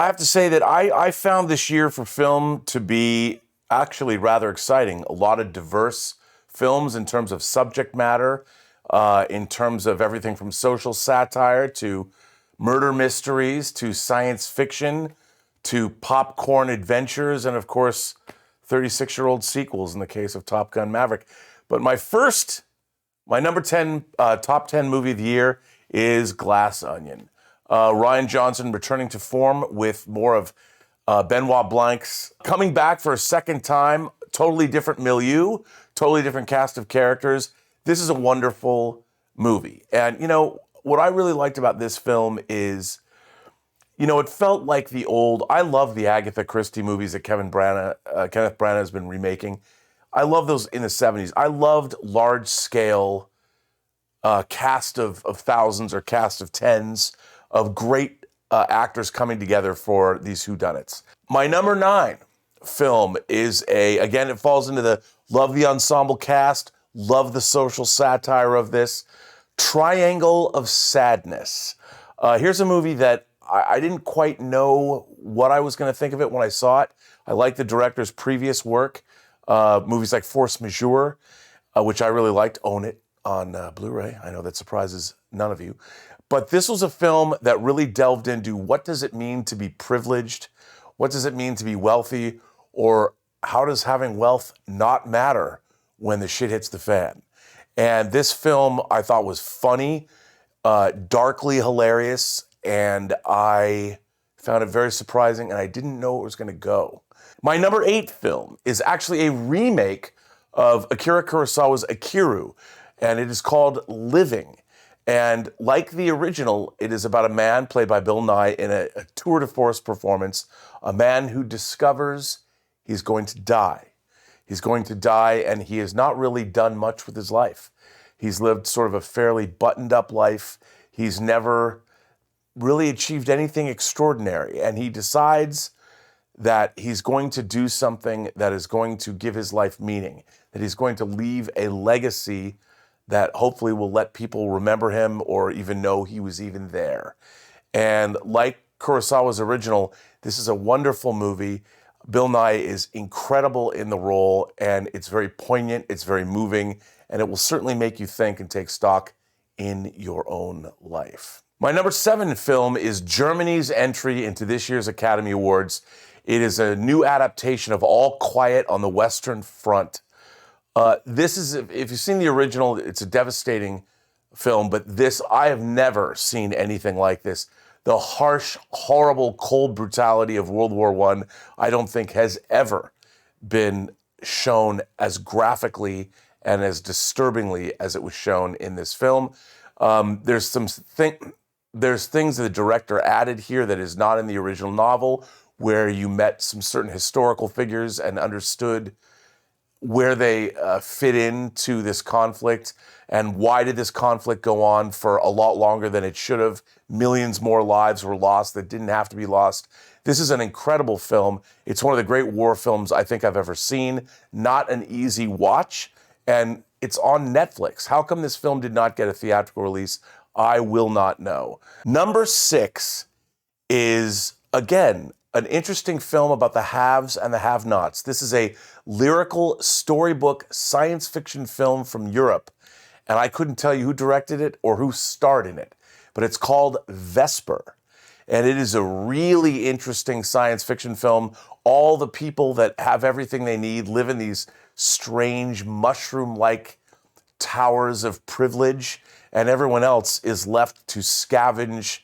I have to say that I found this year for film to be actually rather exciting. A lot of diverse films in terms of subject matter, in terms of everything from social satire to murder mysteries to science fiction to popcorn adventures and, of course, 36-year-old sequels in the case of Top Gun Maverick. But my number 10 top 10 movie of the year is Glass Onion. Rian Johnson returning to form with more of Benoit Blanc's coming back for a second time, totally different milieu, totally different cast of characters. This is a wonderful movie. And, what I really liked about this film is, it felt like I love the Agatha Christie movies that Kenneth Branagh has been remaking. I love those in the 70s. I loved large-scale cast of thousands or cast of tens of great actors coming together for these whodunits. My number 9 film is again, it falls into the love the ensemble cast, love the social satire of this, Triangle of Sadness. Here's a movie that I didn't quite know what I was going to think of it when I saw it. I like the director's previous work, movies like Force Majeure, which I really liked. Own it on Blu-ray. I know that surprises none of you. But this was a film that really delved into what does it mean to be privileged? What does it mean to be wealthy? Or how does having wealth not matter when the shit hits the fan? And this film I thought was funny, darkly hilarious, and I found it very surprising, and I didn't know it was going to go. My number 8 film is actually a remake of Akira Kurosawa's Akiru, and it is called Living. And like the original, it is about a man played by Bill Nye in a tour de force performance, a man who discovers he's going to die. He's going to die, and he has not really done much with his life. He's lived sort of a fairly buttoned up life. He's never really achieved anything extraordinary, and he decides that he's going to do something that is going to give his life meaning, that he's going to leave a legacy that hopefully will let people remember him or even know he was even there. And like Kurosawa's original, this is a wonderful movie. Bill Nye is incredible in the role, and it's very poignant, it's very moving, and it will certainly make you think and take stock in your own life. My number 7 film is Germany's entry into this year's Academy Awards. It is a new adaptation of All Quiet on the Western Front. This is, if you've seen the original, it's a devastating film, but I have never seen anything like this. The harsh, horrible, cold brutality of World War I don't think has ever been shown as graphically and as disturbingly as it was shown in this film. There's things that the director added here that is not in the original novel, where you met some certain historical figures and understood where they fit into this conflict and why did this conflict go on for a lot longer than it should have. Millions more lives were lost that didn't have to be lost. This is an incredible film. It's one of the great war films I think I've ever seen. Not an easy watch, and it's on Netflix. How come this film did not get a theatrical release? I will not know. Number 6 is, again, an interesting film about the haves and the have-nots. This is a lyrical storybook science fiction film from Europe, and I couldn't tell you who directed it or who starred in it, but it's called Vesper, and it is a really interesting science fiction film. All the people that have everything they need live in these strange mushroom-like towers of privilege, and everyone else is left to scavenge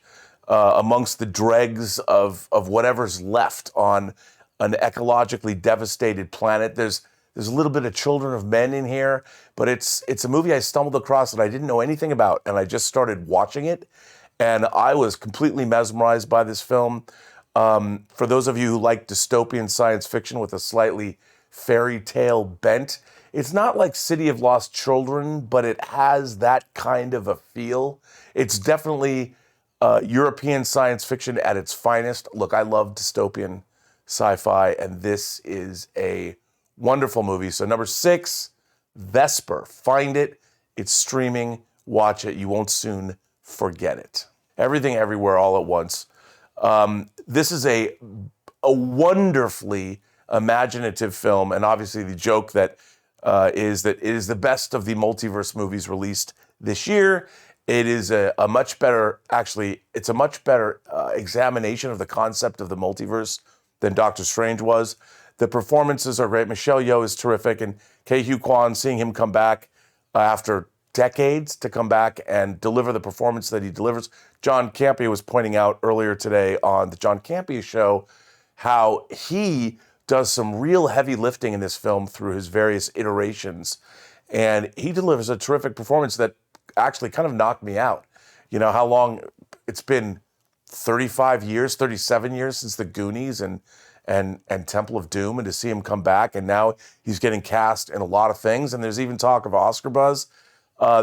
amongst the dregs of whatever's left on an ecologically devastated planet. There's a little bit of Children of Men in here, but it's a movie I stumbled across that I didn't know anything about, and I just started watching it, and I was completely mesmerized by this film. For those of you who like dystopian science fiction with a slightly fairy tale bent, it's not like City of Lost Children, but it has that kind of a feel. It's definitely European science fiction at its finest. Look, I love dystopian sci-fi, and this is a wonderful movie. So number 6, Vesper. Find it. It's streaming. Watch it. You won't soon forget it. Everything, Everywhere, All at Once. This is a wonderfully imaginative film, and obviously the joke is that it is the best of the multiverse movies released this year. It is a much better, actually, it's a much better examination of the concept of the multiverse than Doctor Strange was. The performances are great. Michelle Yeoh is terrific, and Ke-Huy Quan, seeing him come back after decades to come back and deliver the performance that he delivers. John Campea was pointing out earlier today on the John Campea Show how he does some real heavy lifting in this film through his various iterations. And he delivers a terrific performance that actually kind of knocked me out. You know, how long it's been, 35 years, 37 years since the Goonies and Temple of Doom, and to see him come back, and now he's getting cast in a lot of things, and there's even talk of Oscar buzz.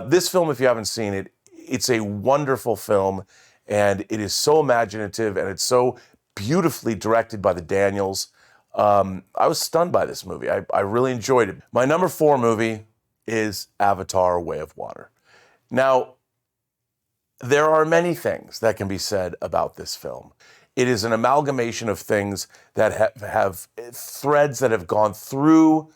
This film, if you haven't seen it, it's a wonderful film, and it is so imaginative, and it's so beautifully directed by the Daniels. I was stunned by this movie. I really enjoyed it. My number 4 movie is Avatar: Way of Water. Now, there are many things that can be said about this film. It is an amalgamation of things that have threads that have gone through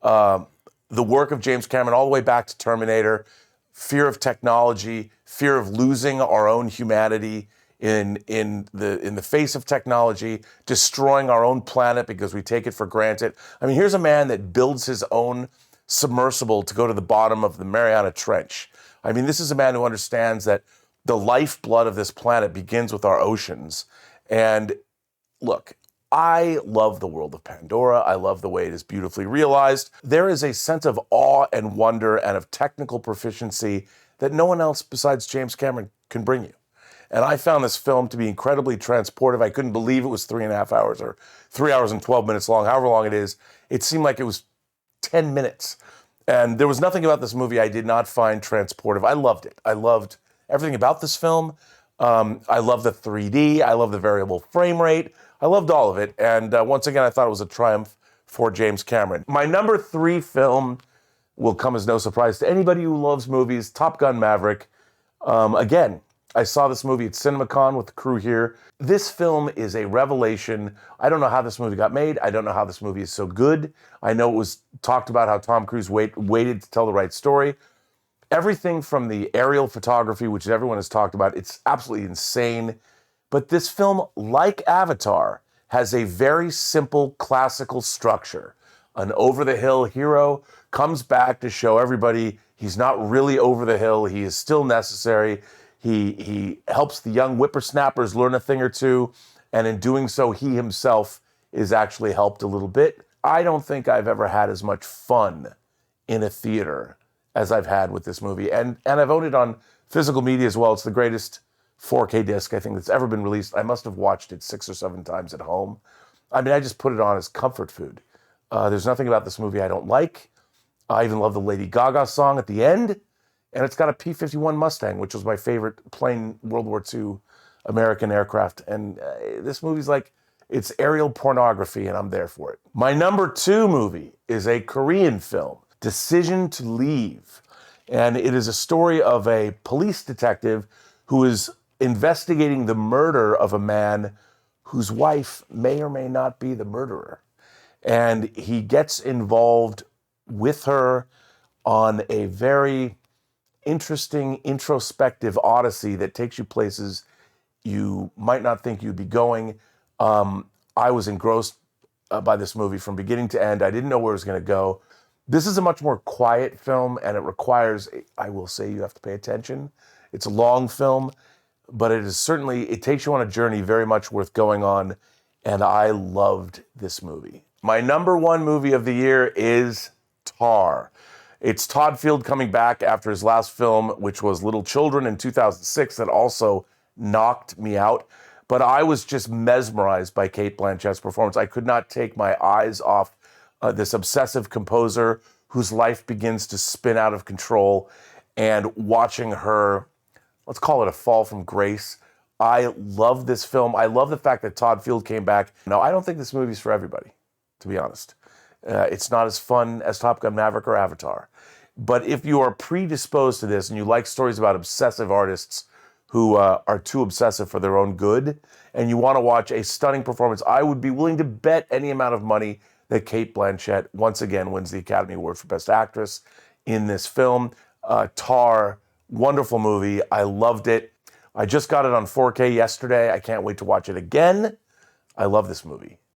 the work of James Cameron all the way back to Terminator, fear of technology, fear of losing our own humanity in the face of technology, destroying our own planet because we take it for granted. I mean, here's a man that builds his own submersible to go to the bottom of the Mariana Trench. I mean, this is a man who understands that the lifeblood of this planet begins with our oceans. And look, I love the world of Pandora. I love the way it is beautifully realized. There is a sense of awe and wonder and of technical proficiency that no one else besides James Cameron can bring you. And I found this film to be incredibly transportive. I couldn't believe it was 3.5 hours or 3 hours and 12 minutes long, however long it is. It seemed like it was 10 minutes. And there was nothing about this movie I did not find transportive. I loved it. I loved everything about this film. I love the 3D. I love the variable frame rate. I loved all of it. And once again, I thought it was a triumph for James Cameron. My number 3 film will come as no surprise to anybody who loves movies, Top Gun: Maverick. Again, I saw this movie at CinemaCon with the crew here. This film is a revelation. I don't know how this movie got made. I don't know how this movie is so good. I know it was talked about how Tom Cruise waited to tell the right story. Everything from the aerial photography, which everyone has talked about, it's absolutely insane. But this film, like Avatar, has a very simple classical structure. An over-the-hill hero comes back to show everybody he's not really over the hill. He is still necessary. He helps the young whippersnappers learn a thing or two, and in doing so, he himself is actually helped a little bit. I don't think I've ever had as much fun in a theater as I've had with this movie. And I've owned it on physical media as well. It's the greatest 4K disc I think that's ever been released. I must have watched it 6 or 7 times at home. I mean, I just put it on as comfort food. There's nothing about this movie I don't like. I even love the Lady Gaga song at the end. And it's got a P-51 Mustang, which was my favorite plane World War II American aircraft. And this movie's like, it's aerial pornography, and I'm there for it. My number 2 movie is a Korean film, Decision to Leave. And it is a story of a police detective who is investigating the murder of a man whose wife may or may not be the murderer. And he gets involved with her on a very interesting, introspective odyssey that takes you places you might not think you'd be going. I was engrossed by this movie from beginning to end. I didn't know where it was going to go. This is a much more quiet film, and it requires, I will say, you have to pay attention. It's a long film, but it takes you on a journey very much worth going on, and I loved this movie. My number 1 movie of the year is Tar. It's Todd Field coming back after his last film, which was Little Children in 2006, that also knocked me out. But I was just mesmerized by Cate Blanchett's performance. I could not take my eyes off this obsessive composer whose life begins to spin out of control, and watching her, let's call it a fall from grace. I love this film. I love the fact that Todd Field came back. Now, I don't think this movie's for everybody, to be honest. It's not as fun as Top Gun: Maverick or Avatar. But if you are predisposed to this and you like stories about obsessive artists who are too obsessive for their own good, and you want to watch a stunning performance, I would be willing to bet any amount of money that Cate Blanchett once again wins the Academy Award for Best Actress in this film. Tar, wonderful movie. I loved it. I just got it on 4K yesterday. I can't wait to watch it again. I love this movie.